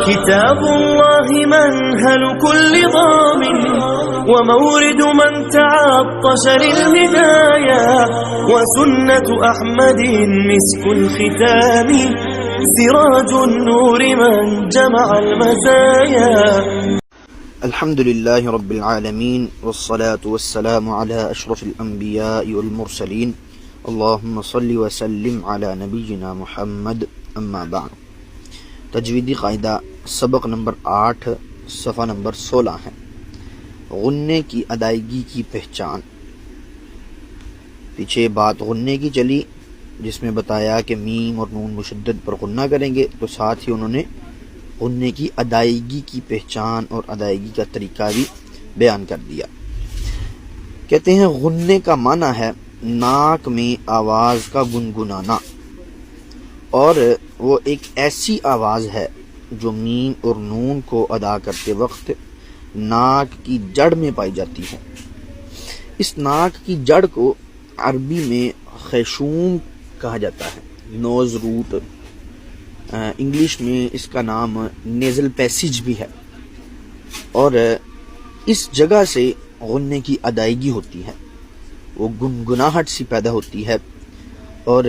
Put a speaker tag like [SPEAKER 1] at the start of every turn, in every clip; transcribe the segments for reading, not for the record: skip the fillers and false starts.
[SPEAKER 1] كتاب الله منهل كل ضامن ومورد من تعطش للهدايا وسنة أحمد مسك الختام سراج النور من جمع المزايا.
[SPEAKER 2] الحمد لله رب العالمين والصلاة والسلام على أشرف الأنبياء والمرسلين اللهم صل وسلم على نبينا محمد اما بعد. تجویدی قاعدہ سبق نمبر 8 صفحہ نمبر 16 ہے. غنّے کی ادائیگی کی پہچان. پیچھے بات غنّے کی چلی جس میں بتایا کہ میم اور نون مشدد پر غنّہ کریں گے، تو ساتھ ہی انہوں نے غنّے کی ادائیگی کی پہچان اور ادائیگی کا طریقہ بھی بیان کر دیا. کہتے ہیں غنّے کا معنی ہے ناک میں آواز کا گنگنانا، اور وہ ایک ایسی آواز ہے جو میم اور نون کو ادا کرتے وقت ناک کی جڑ میں پائی جاتی ہے. اس ناک کی جڑ کو عربی میں خیشوم کہا جاتا ہے، نوز روٹ. انگلش میں اس کا نام نیزل پیسیج بھی ہے، اور اس جگہ سے غنّے کی ادائیگی ہوتی ہے. وہ گنگناہٹ سی پیدا ہوتی ہے، اور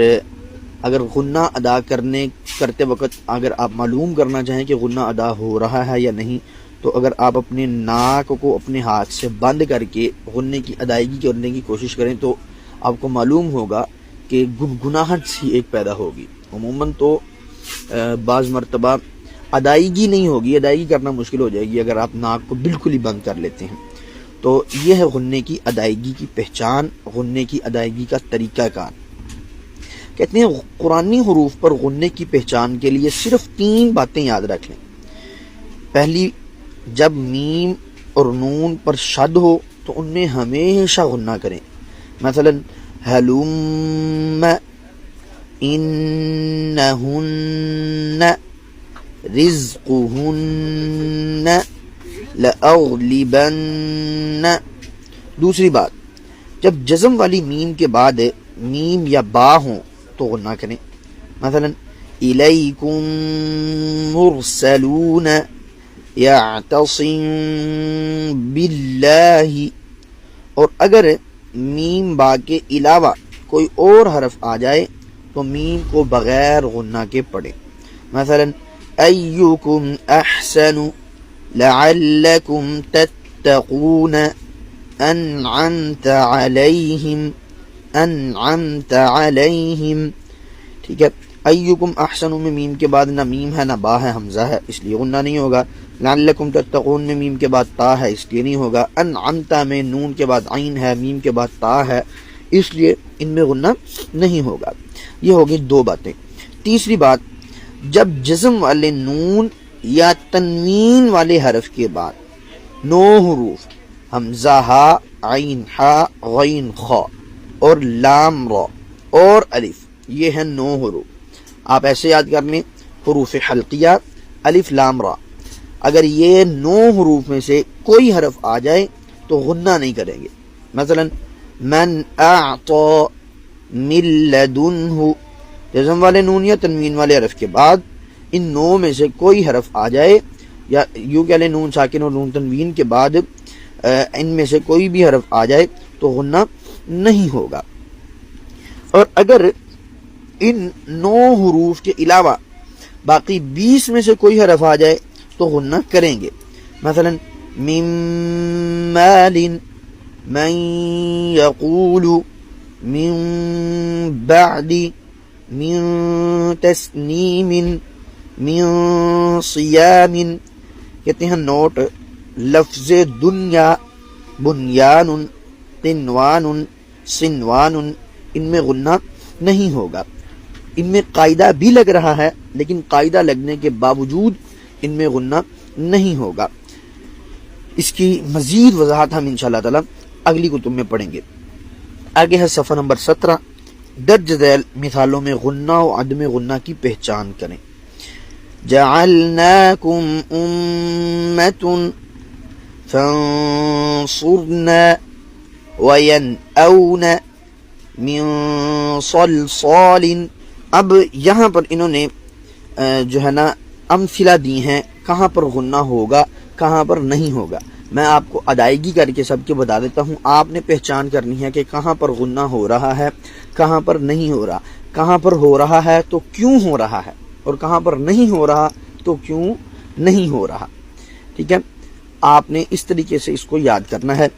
[SPEAKER 2] اگر غنّہ ادا کرتے وقت اگر آپ معلوم کرنا چاہیں کہ غنّہ ادا ہو رہا ہے یا نہیں، تو اگر آپ اپنے ناک کو اپنے ہاتھ سے بند کر کے غنّے کی ادائیگی کرنے کی کوشش کریں تو آپ کو معلوم ہوگا کہ گنگناہٹ سی ایک پیدا ہوگی. عموماً تو بعض مرتبہ ادائیگی نہیں ہوگی، ادائیگی کرنا مشکل ہو جائے گی اگر آپ ناک کو بالکل ہی بند کر لیتے ہیں. تو یہ ہے غنّے کی ادائیگی کی پہچان، غنّے کی ادائیگی کا طریقہ کار. کہتے ہیں قرآنی حروف پر غنّے کی پہچان کے لیے صرف 3 باتیں یاد رکھ لیں. پہلی، جب میم اور نون پر شد ہو تو ان میں ہمیشہ غنّہ کریں. مثلا ہلم، انہن، رزقہن، لأغلبن. دوسری بات، جب جزم والی میم کے بعد میم یا با ہوں تو غنّہ کریں. مثلا الیکم مرسلون یعتصم باللہ. اور اگر میم با کے علاوہ کوئی اور حرف آ جائے تو میم کو بغیر غنّہ کے پڑھیں. مثلا ایکم احسن لعلکم تتقون انعمت علیہم، انعمت علیہم. ٹھیک ہے، ایکم احسن میں میم کے بعد نہ میم ہے نہ با ہے، حمزہ ہے، اس لیے غنّہ نہیں ہوگا. لعلکم تتقون میں میم کے بعد تا ہے، اس لیے نہیں ہوگا. انعمت میں نون کے بعد عین ہے، میم کے بعد تا ہے، اس لیے ان میں غنّہ نہیں ہوگا. یہ ہوگی 2 باتیں. تیسری بات، جب جزم والے نون یا تنوین والے حرف کے بعد 9 حروف حمزہ ہا، عین ہا، غین خا اور لام را اور الف، یہ ہیں 9 حروف. آپ ایسے یاد کر لیں، حروف حلقیہ الف لام را. اگر یہ 9 حروف میں سے کوئی حرف آ جائے تو غنّہ نہیں کریں گے. مثلا من اعطا من لدنہ، جزم والے نون یا تنوین والے حرف کے بعد ان 9 میں سے کوئی حرف آ جائے، یا یوں کہہ لیں نون ساکن اور نون تنوین کے بعد ان میں سے کوئی بھی حرف آ جائے تو غنّہ نہیں ہوگا. اور اگر ان 9 حروف کے علاوہ باقی 20 میں سے کوئی حرف آ جائے تو غنّہ کریں گے. مثلا من مال، من یقول، من بعد، من تسنیم، من صیام. کہتے ہیں نوٹ، لفظ دنیا، بنیان، قنوان، صنوان، ان میں غنّہ نہیں ہوگا. ان میں قاعدہ بھی لگ رہا ہے لیکن قاعدہ لگنے کے باوجود ان میں غنّہ نہیں ہوگا. اس کی مزید وضاحت ہم انشاءاللہ تعالی اگلی کتب میں پڑھیں گے. آگے ہے صفحہ نمبر 17. درج ذیل مثالوں میں غنّہ و عدم غنّہ کی پہچان کریں. جعلناکم امۃ فانصرنا وینأون من صلصال. اب یہاں پر انہوں نے جو ہے نا امثلہ دی ہیں کہاں پر غنہ ہوگا کہاں پر نہیں ہوگا. میں آپ کو ادائیگی کر کے سب کے بتا دیتا ہوں. آپ نے پہچان کرنی ہے کہ کہاں پر غنہ ہو رہا ہے کہاں پر نہیں ہو رہا, کہاں پر ہو رہا ہے تو کیوں ہو رہا ہے, اور کہاں پر نہیں ہو رہا تو کیوں نہیں ہو رہا. ٹھیک ہے, آپ نے اس طریقے سے اس کو یاد کرنا ہے.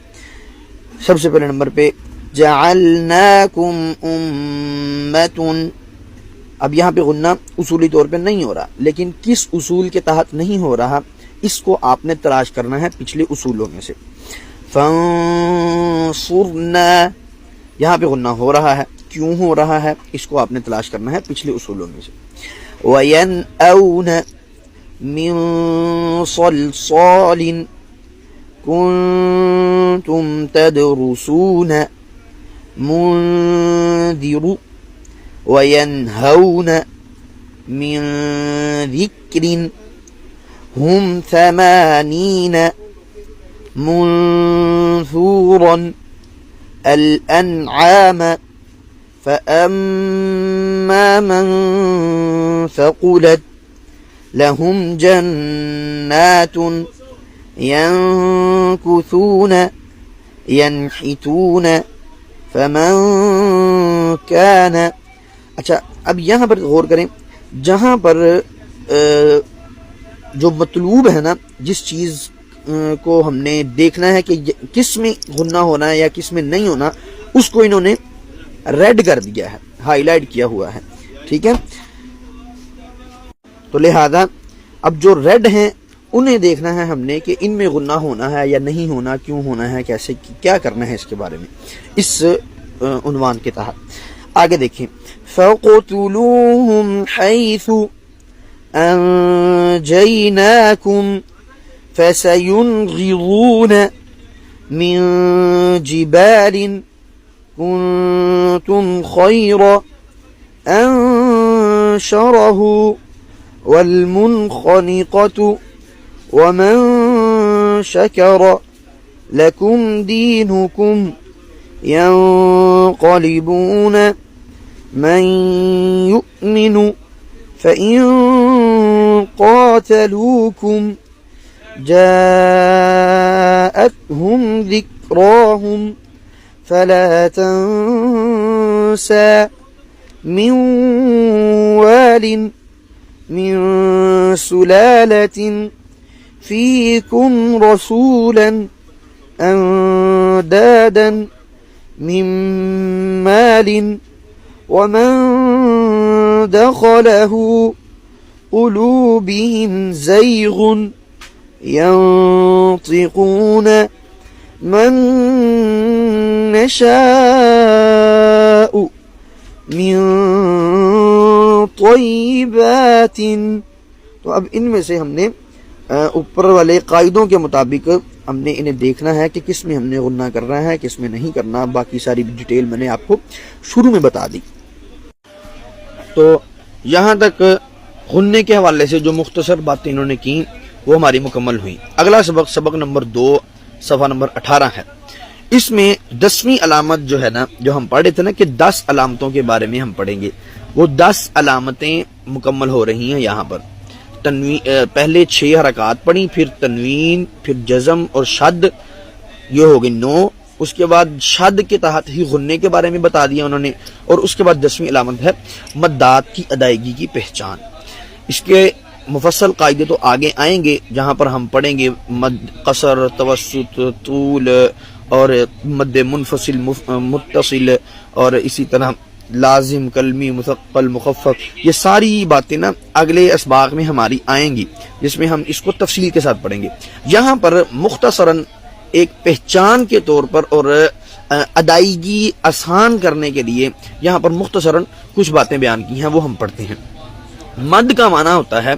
[SPEAKER 2] سب سے پہلے نمبر پہ جعلناکم امۃ. اب یہاں پہ غنہ اصولی طور پہ نہیں ہو رہا, لیکن کس اصول کے تحت نہیں ہو رہا اس کو آپ نے تلاش کرنا ہے پچھلے اصولوں میں سے. فانصرنا, یہاں پہ غنہ ہو رہا ہے, کیوں ہو رہا ہے اس کو آپ نے تلاش کرنا ہے پچھلے اصولوں میں سے. وَيَنْأَوْنَ مِنْ صَلْصَالٍ كُنْتُمْ تَدْرُسُونَ مُنْذِرُ وَيَنْهَوْنَ مِنْ ذِكْرٍ هم 80 منثورا الأنعام فأما من ثقلت لهم جنات ينكثون ينحتون فمن كان. اچھا, اب یہاں پر غور کریں, جہاں پر جو مطلوب ہے نا, جس چیز کو ہم نے دیکھنا ہے کہ کس میں غنہ ہونا ہے یا کس میں نہیں ہونا, اس کو انہوں نے ریڈ کر دیا ہے, ہائی لائٹ کیا ہوا ہے. ٹھیک ہے, تو لہذا اب جو ریڈ ہیں انہیں دیکھنا ہے ہم نے کہ ان میں غنہ ہونا ہے یا نہیں ہونا, کیوں ہونا ہے, کیسے کیا کرنا ہے اس کے بارے میں اس عنوان کے تحت. آگے دیکھیں, فَقُتُلُوهُمْ حَيْثُ أَنْجَيْنَاكُمْ فَسَيُنْغِضُونَ مِنْ جِبَالٍ كُنْتُمْ خَيْرَ أَنْشَرَهُ وَالْمُنْخَنِقَةُ وَمَنْ شَكَرَ لَكُمْ دِينُكُمْ يَنْقَلِبُونَ مَنْ يُؤْمِنُ فَإِنْ قَاتَلُوكُمْ جَاءَتْهُمْ ذِكْرَاهُمْ فَلَا تَنْسَى مِنْ وَالٍ مِنْ سُلَالَةٍ فِيكُمْ رَسُولًا أَنْدَادًا مِنْ مَالٍ وَمَنْ دَخَلَهُ قُلُوبِهِمْ زَيْغٌ يَنْطِقُونَ مَنْ نَشَاءُ مِنْ طَيِّبَاتٍ. تو اب ان میں سے ہم نے اوپر والے قاعدوں کے مطابق ہم نے انہیں دیکھنا ہے کہ کس میں ہم نے غنہ کرنا ہے کس میں نہیں کرنا. باقی ساری ڈیٹیل میں نے آپ کو شروع میں بتا دی. تو یہاں تک غنے کے حوالے سے جو مختصر باتیں انہوں نے کی وہ ہماری مکمل ہوئی. اگلا سبق, سبق نمبر 2 صفحہ نمبر 18 ہے. اس میں 10ویں علامت جو ہے نا, جو ہم پڑھے تھے نا کہ 10 علامتوں کے بارے میں ہم پڑھیں گے, وہ 10 علامتیں مکمل ہو رہی ہیں یہاں پر. پہلے 6 حرکات پڑھی, پھر تنوین, پھر جزم اور شد, یہ ہو گئی 9. اس کے بعد شد کے تحت ہی غنے کے بارے میں بتا دیا انہوں نے, اور اس کے بعد 10ویں علامت ہے مدات کی ادائیگی کی پہچان. اس کے مفصل قاعدے تو آگے آئیں گے جہاں پر ہم پڑھیں گے مد, قصر, توسط, طول اور مد منفصل, متصل, اور اسی طرح لازم, کلمی, مثقل, مخفف. یہ ساری باتیں نا اگلے اسباق میں ہماری آئیں گی جس میں ہم اس کو تفصیل کے ساتھ پڑھیں گے. یہاں پر مختصراً ایک پہچان کے طور پر اور ادائیگی آسان کرنے کے لیے یہاں پر مختصراً کچھ باتیں بیان کی ہیں, وہ ہم پڑھتے ہیں. مد کا معنی ہوتا ہے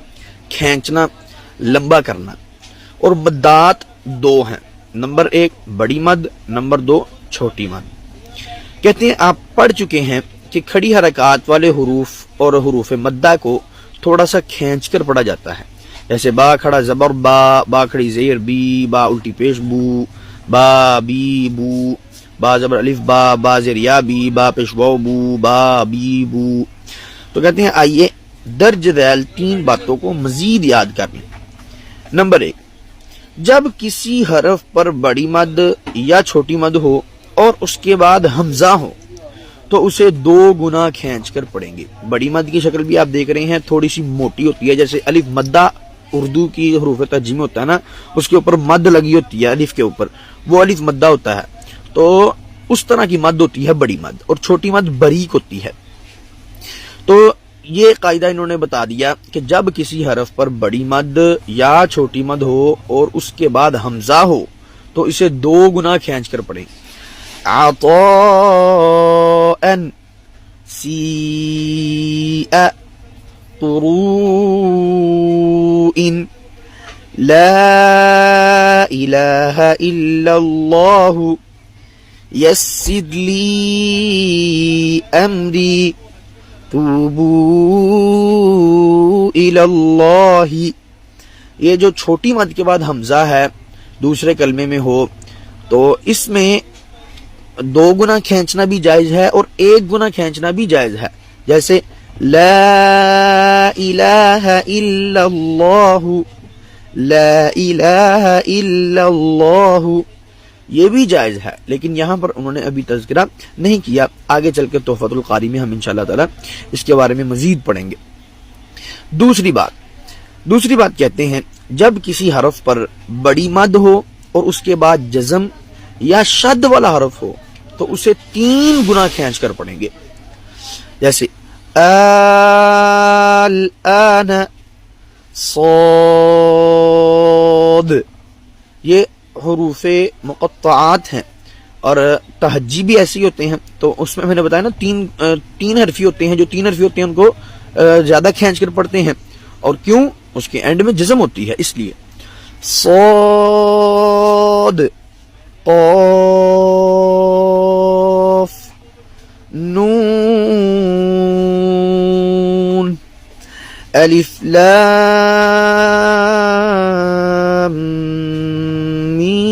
[SPEAKER 2] کھینچنا, لمبا کرنا, اور مدات 2 ہیں. نمبر 1 بڑی مد, نمبر 2 چھوٹی مد. کہتے ہیں آپ پڑھ چکے ہیں کہ کھڑی حرکات والے حروف اور حروف مدہ کو تھوڑا سا کھینچ کر پڑھا جاتا ہے. جیسے با کھڑا زبر با, با کھڑی زیر بی, با الٹی پیش بو, با بی بو, با زبر الف با, با زیر یا بی, با پیش واو بو, با بی بو. تو کہتے ہیں آئیے درج ذیل 3 باتوں کو مزید یاد کر لیں. نمبر 1، جب کسی حرف پر بڑی مد یا چھوٹی مد ہو اور اس کے بعد حمزہ ہو تو اسے 2 گنا کھینچ کر پڑھیں گے۔ بڑی مد کی شکل بھی آپ دیکھ رہے ہیں، تھوڑی سی موٹی ہوتی ہے، جیسے الف مدہ اردو کی حروف ترجیع میں ہوتا ہے نا، اس کے اوپر مد لگی ہوتی ہے الف کے اوپر، وہ الف مدہ ہوتا ہے، تو اس طرح کی مد ہوتی ہے بڑی مد، اور چھوٹی مد باریک ہوتی ہے۔ تو یہ قاعدہ انہوں نے بتا دیا کہ جب کسی حرف پر بڑی مد یا چھوٹی مد ہو اور اس کے بعد حمزہ ہو تو اسے 2 گنا کھینچ کر پڑھیں۔ عطاء سیء طروء لا الہ الا اللہ یسر لی امری توبوا الی اللہ۔ یہ جو چھوٹی مد کے بعد حمزہ ہے دوسرے کلمے میں ہو تو اس میں 2 گنا کھینچنا بھی جائز ہے اور 1 گنا کھینچنا بھی جائز ہے، جیسے لا الہ الا اللہ، لا الہ الا اللہ، یہ بھی جائز ہے، لیکن یہاں پر انہوں نے ابھی تذکرہ نہیں کیا، آگے چل کے تحفۃ القاری میں ہم انشاءاللہ تعالی اس کے بارے میں مزید پڑھیں گے۔ دوسری بات کہتے ہیں جب کسی حرف پر بڑی مد ہو اور اس کے بعد جزم یا شد والا حرف ہو تو اسے 3 گنا کھینچ کر پڑھیں گے، جیسے الآن صاد، یہ حروف مقطعات ہیں اور تہجی بھی ایسے ہی ہوتے ہیں، تو اس میں نے بتایا نا 3 حرفی ہوتے ہیں، جو 3 حرفی ہوتے ہیں ان کو زیادہ کھینچ کر پڑھتے ہیں، اور کیوں؟ اس کے اینڈ میں جزم ہوتی ہے اس لیے۔ صاد، قاف، نون، الف لام میم،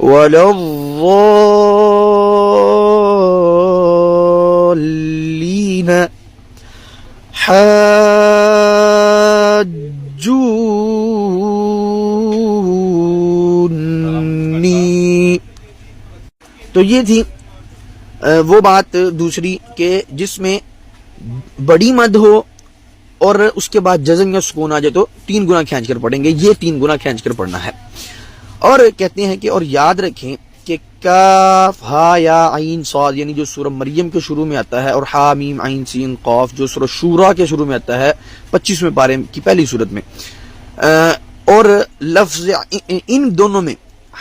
[SPEAKER 2] ولا الضالین، حاجونی۔ تو یہ تھی وہ بات دوسری کہ جس میں بڑی مد ہو اور اس کے بعد جزم یا سکون آ جائے تو 3 گنا کھینچ کر پڑھیں گے، یہ 3 گنا کھینچ کر پڑھنا ہے۔ اور کہتے ہیں کہ اور یاد رکھیں کہ کاف ہا یا عین صاد یعنی جو سورہ مریم کے شروع میں آتا ہے، اور ہا میم عین سین قاف جو سورہ شورا کے شروع میں آتا ہے 25ویں پارے کی پہلی صورت میں، اور لفظ ان دونوں میں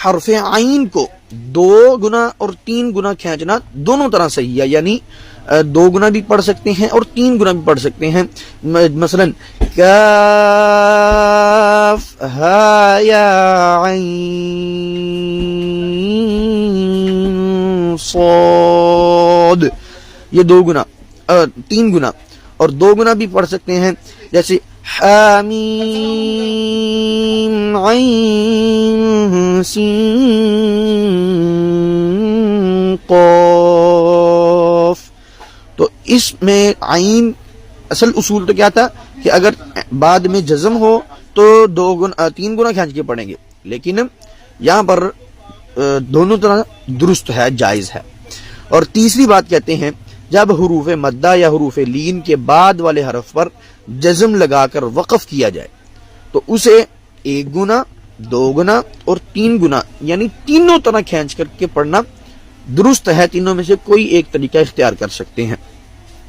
[SPEAKER 2] حرف عین کو 2 گنا اور 3 گنا کھینچنا دونوں طرح صحیح ہے، یعنی 2 گنا بھی پڑھ سکتے ہیں اور 3 گنا بھی پڑھ سکتے ہیں۔ مثلا کاف ہا یا عین صاد، یہ 2 گنا 3 گنا اور 2 گنا بھی پڑھ سکتے ہیں، جیسے حامیم عین سین قاف۔ تو اس میں عین اصل اصول تو کیا تھا کہ اگر بعد میں جزم ہو تو 3 گنا کھینچ کے پڑھیں گے، لیکن یہاں پر دونوں طرح درست ہے، جائز ہے۔ اور تیسری بات کہتے ہیں جب حروف مدہ یا حروف لین کے بعد والے حرف پر جزم لگا کر وقف کیا جائے تو اسے 1 گنا 2 گنا اور 3 گنا یعنی تینوں طرح کھینچ کر کے پڑھنا درست ہے، تینوں میں سے کوئی ایک طریقہ اختیار کر سکتے ہیں۔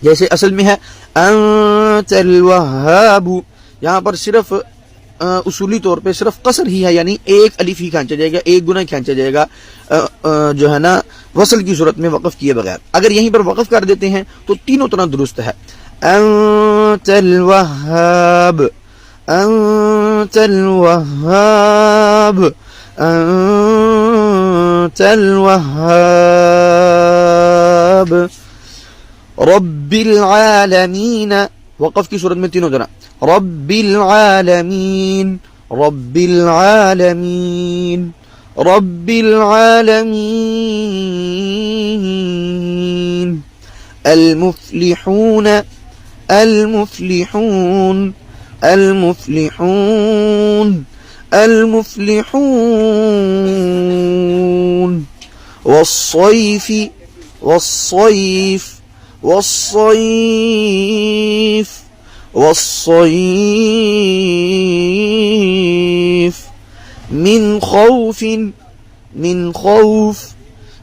[SPEAKER 2] جیسے اصل میں ہے انت الوہاب، یہاں پر صرف اصولی طور پہ صرف قصر ہی ہے، یعنی 1 الف ہی کھینچا جائے گا، 1 گنا کھینچا جائے گا جو ہے نا وصل کی صورت میں وقف کیے بغیر۔ اگر یہیں پر وقف کر دیتے ہیں تو تینوں طرح درست ہے۔ انت الوہاب، انت الوہاب، انت الوہاب، رب العالمین، وقف کی صورت میں تینوں طرح رب العالمین، رب العالمین، رب العالمین، المفلحون، المفلحون، المفلحون المفلحون والصيف والصيف والصيف والصيف من خوف من خوف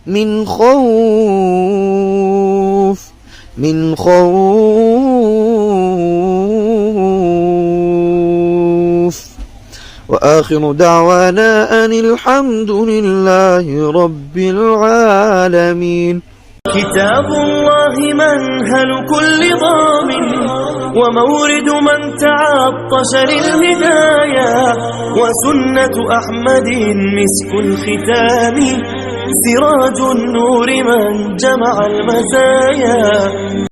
[SPEAKER 2] من خوف من خوف وآخر دعوانا أن الحمد لله رب العالمين.
[SPEAKER 1] كتاب الله منهل كل ضامن ومورد من تعطش للهدايا وسنة أحمد مسك الختام سراج النور من جمع المزايا.